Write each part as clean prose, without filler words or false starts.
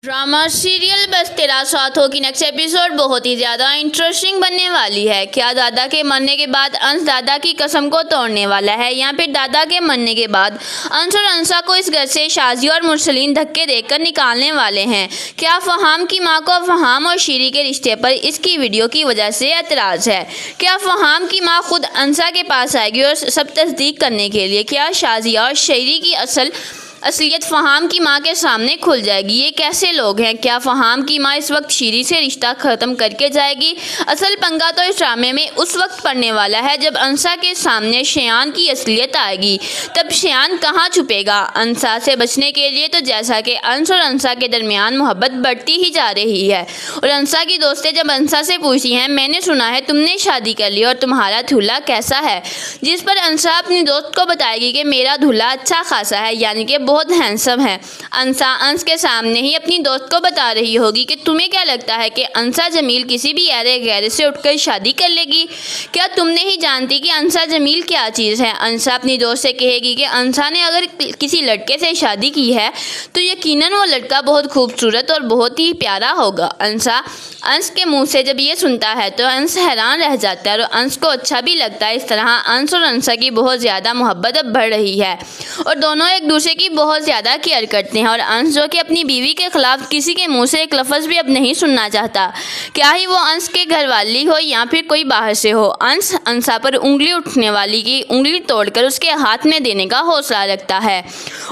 Drama serial बस तेरा साथ हो की नेक्स्ट एपिसोड बहुत ही ज़्यादा इंटरेस्टिंग बनने वाली है। क्या दादा के मरने के बाद अंश दादा की कसम को तोड़ने वाला है या फिर दादा के मरने के बाद अंश और अंसा को इस घर से शाजी और मुरसलीन धक्के देकर निकालने वाले हैं? क्या फहाम की मां को फहाम और शीरी के रिश्ते पर इसकी वीडियो की वजह से एतराज़ है? क्या फहाम की मां खुद अंसा के पास आएगी और सब तस्दीक करने के लिए? क्या शाजिया और शीरी की असलियत फहाम की मां के सामने खुल जाएगी? ये कैसे लोग हैं? क्या फहाम की मां इस वक्त शीरी से रिश्ता ख़त्म करके जाएगी? असल पंगा तो इस ड्रामे में उस वक्त पड़ने वाला है जब अंसा के सामने शयान की असलियत आएगी। तब शयान कहाँ छुपेगा अंसा से बचने के लिए? तो जैसा कि अंश और अंसा के दरमियान मोहब्बत बढ़ती ही जा रही है और अंसा की दोस्तें जब अंसा से पूछती हैं, मैंने सुना है तुमने शादी कर ली और तुम्हारा दूल्हा कैसा है, जिस पर अंसा अपनी दोस्त को बताएगी कि मेरा दूल्हा अच्छा खासा है, यानी कि बहुत हैंडसम है। अंसा अंश के सामने ही अपनी दोस्त को बता रही होगी कि तुम्हें क्या लगता है कि अंसा जमील किसी भी ऐरे गैरे से उठकर शादी कर लेगी? क्या तुम नहीं जानती कि अंसा जमील क्या चीज़ है? अंसा अपनी दोस्त से कहेगी कि अंसा ने अगर किसी लड़के से शादी की है तो यकीनन वो लड़का बहुत खूबसूरत और बहुत ही प्यारा होगा। अंसा अंश के मुंह से जब ये सुनता है तो अंश हैरान रह जाता है और अंश को अच्छा भी लगता है। इस तरह अंश और अंसा की बहुत ज़्यादा मोहब्बत अब बढ़ रही है और दोनों एक दूसरे की बहुत ज़्यादा केयर करते हैं और अंश जो कि अपनी बीवी के खिलाफ किसी के मुंह से एक लफ्ज़ भी अब नहीं सुनना चाहता, क्या ही वो अंश के घर वाली हो या फिर कोई बाहर से हो। अंश अंसा पर उंगली उठने वाली की उंगली तोड़कर उसके हाथ में देने का हौसला रखता है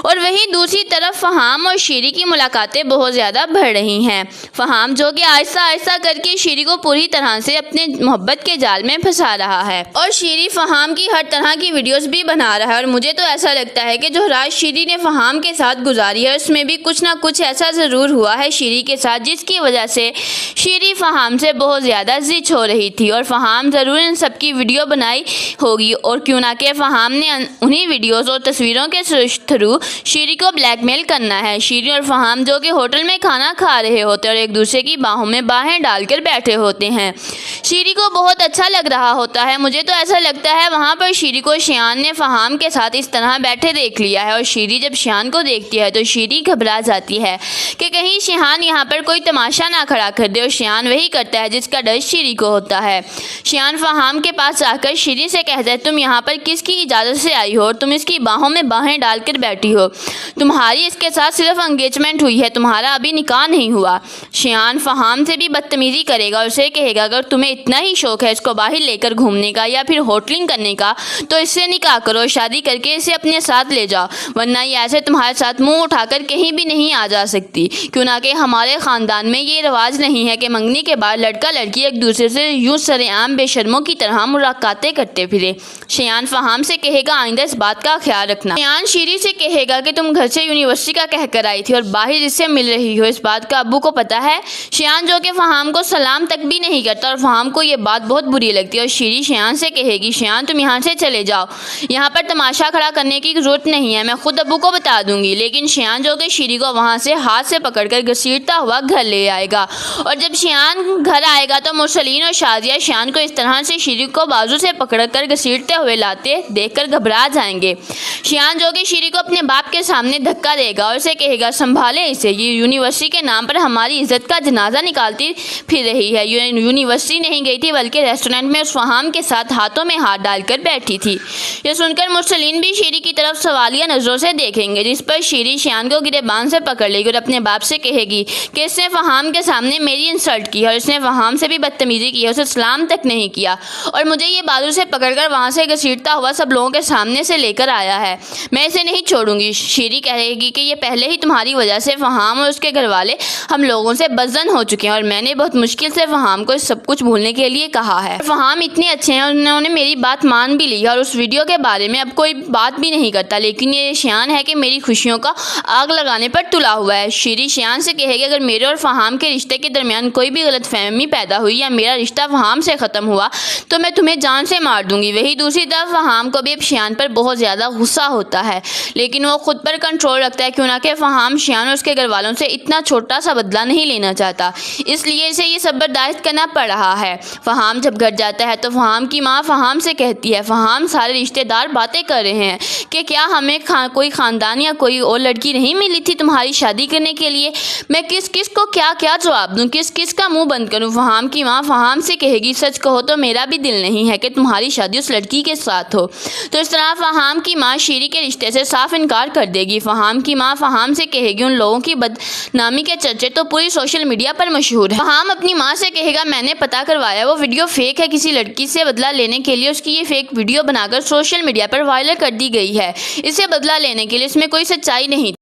और वहीं दूसरी तरफ फहाम और शीरी की मुलाकातें बहुत ज़्यादा बढ़ रही हैं। फहाम जो कि आहिस्ता आहिस्ता करके शीरी को पूरी तरह से अपने मोहब्बत के जाल में फंसा रहा है और शीरी फहाम की हर तरह की वीडियोस भी बना रहा है और मुझे तो ऐसा लगता है कि जो रात शीरी ने फहाम के साथ गुजारी है उसमें भी कुछ ना कुछ ऐसा ज़रूर हुआ है शीरी के साथ जिसकी वजह से शीरी फहाम से बहुत ज़्यादा जिद हो रही थी और फहाम ज़रूर इन सब की वीडियो बनाई होगी और क्यों ना कि फहाम ने उन्हीं वीडियोस और तस्वीरों के थ्रू शीरी को ब्लैकमेल करना है। शीरी और फहाम जो कि होटल में खाना खा रहे होते हैं और एक दूसरे की बाहों में बाहें डालकर बैठे होते हैं। शीरी को बहुत अच्छा लग रहा होता है। मुझे तो ऐसा लगता है वहाँ पर शीरी को शयान ने फहाम के साथ इस तरह बैठे देख लिया है और शीरी जब शयान को देखती है तो शीरी घबरा जाती है कि कहीं शयान यहाँ पर कोई तमाशा ना खड़ा कर दे और शयान वही करता है जिसका डर शीरी को होता है। शयान फहाम के पास जाकर शीरी से कहता है, तुम यहाँ पर किसकी इजाज़त से आई हो और तुम इसकी बाहों में बाहें डालकर बैठी हो? तुम्हारी इसके साथ सिर्फ एंगेजमेंट हुई है, तुम्हारा अभी निकाह नहीं हुआ। शयान फहाम से भी बदतमीजी करेगा और उसे कहेगा, अगर तुम्हें इतना ही शौक है इसको बाहर लेकर घूमने का या फिर होटलिंग करने का तो इससे निकाह करो, शादी करके इसे अपने साथ ले जाओ, वरना ये ऐसे तुम्हारे साथ मुंह उठाकर कहीं भी नहीं आ जा सकती। क्यों ना कि हमारे ख़ानदान में ये रिवाज नहीं है कि मंगनी के बाद लड़का लड़की एक दूसरे से यूँ सरेआम बेशर्मों की तरह मुलाकातें करते फिरे। शयान फहाम से कहेगा, आइंदा इस बात का ख्याल रखना। शयान शीरी से कहेगा कि तुम घर से यूनिवर्सिटी का कहकर आई थी और बाहर इससे मिल रही हो, इस बात का अब्बू को पता है? शयान जो कि फहाम को सलाम तक भी नहीं करता और फहाम को ये बात बहुत बुरी लगती है और शीरी शयान से कहेगी, शयान तुम यहाँ से चले जाओ, यहाँ पर तमाशा खड़ा करने की ज़रूरत नहीं है, मैं खुद अब्बू को बता दूंगी। लेकिन शयान जो कि शीरी को वहाँ से हाथ से पकड़कर घसीटता हुआ घर ले आएगा और जब शयान घर आएगा तो मुरसलीन और शाजिया शयान को इस तरह से शीरी को बाजू से पकड़कर घसीटते हुए लाते देखकर घबरा जाएंगे। शयान जो कि शीरी को अपने बाप के सामने धक्का देगा और उसे कहेगा, संभाले इसे, ये यूनिवर्सिटी के नाम पर हमारी इज्जत का जनाजा निकालती फिर रही है। यूनिवर्सिटी नहीं गई थी बल्कि रेस्टोरेंट में उस फहाम के साथ हाथों में हाथ डालकर बैठी थी। यह सुनकर मुरसलीन भी शीरी की तरफ सवालिया नज़रों से देखेंगे, जिस पर शीरी शयान को गिरेबान से पकड़ लेगी और अपने बाप से कहेगी कि इसने फहाम के सामने मेरी इंसल्ट की है और इसने फहाम से भी बदतमीजी की है, उसे सलाम तक नहीं किया और मुझे ये बाजू से पकड़कर वहाँ से घसीटता हुआ सब लोगों के सामने से लेकर आया है, मैं इसे नहीं छोड़ूंगी। शीरी कहेगी कि ये पहले ही तुम्हारी वजह से फहाम और उसके घर वाले हम लोगों से बदजन हो चुके हैं और मैंने बहुत मुश्किल से फहाम को सब कुछ भूलने के लिए कहा है। फहाम इतने अच्छे हैं, उन्होंने मेरी बात मान भी ली है और उस वीडियो के बारे में अब कोई बात भी नहीं करता, लेकिन ये शयान है कि मेरी खुशियों का आग लगाने पर तुला हुआ है। शीरी शयान से कहेगी, अगर मेरे और फहाम के रिश्ते के दरमियान कोई भी गलतफहमी पैदा हुई या मेरा रिश्ता फहाम से ख़त्म हुआ तो मैं तुम्हें जान से मार दूंगी। वही दूसरी तरफ फहाम को भी अब शयान पर बहुत ज़्यादा गुस्सा होता है, लेकिन वो खुद पर कंट्रोल रखता है, क्यों ना कि फहाम शयान और उसके घर वालों से इतना छोटा सा बदला नहीं लेना चाहता, इसलिए इसे ये सब बर्दाश्त करना पड़ रहा है। फहाम जब घर जाता है तो फहाम की माँ फहाम से कहती है, फहाम सारे रिश्तेदार बातें कर रहे हैं कि क्या हमें कोई ख़ानदान फलान या कोई और लड़की नहीं मिली थी तुम्हारी शादी करने के लिए? मैं किस किस को क्या क्या जवाब दूँ, किस किस का मुंह बंद करूँ? फहाम की माँ फहाम से कहेगी सच कहो तो मेरा भी दिल नहीं है कि तुम्हारी शादी उस लड़की के साथ हो। तो इस तरह फहाम की माँ शीरी के रिश्ते से साफ इनकार कर देगी। फहाम की माँ फहाम से कहेगी उन लोगों की बदनामी के चर्चे तो पूरी सोशल मीडिया पर मशहूर है। फहाम अपनी माँ से कहेगा मैंने पता करवाया, वो वीडियो फेक है, किसी लड़की से बदला लेने के लिए उसकी ये फेक वीडियो बनाकर सोशल मीडिया पर वायरल कर दी गई है। इसे बदला लेने के लिए इसमें कोई सच्चाई नहीं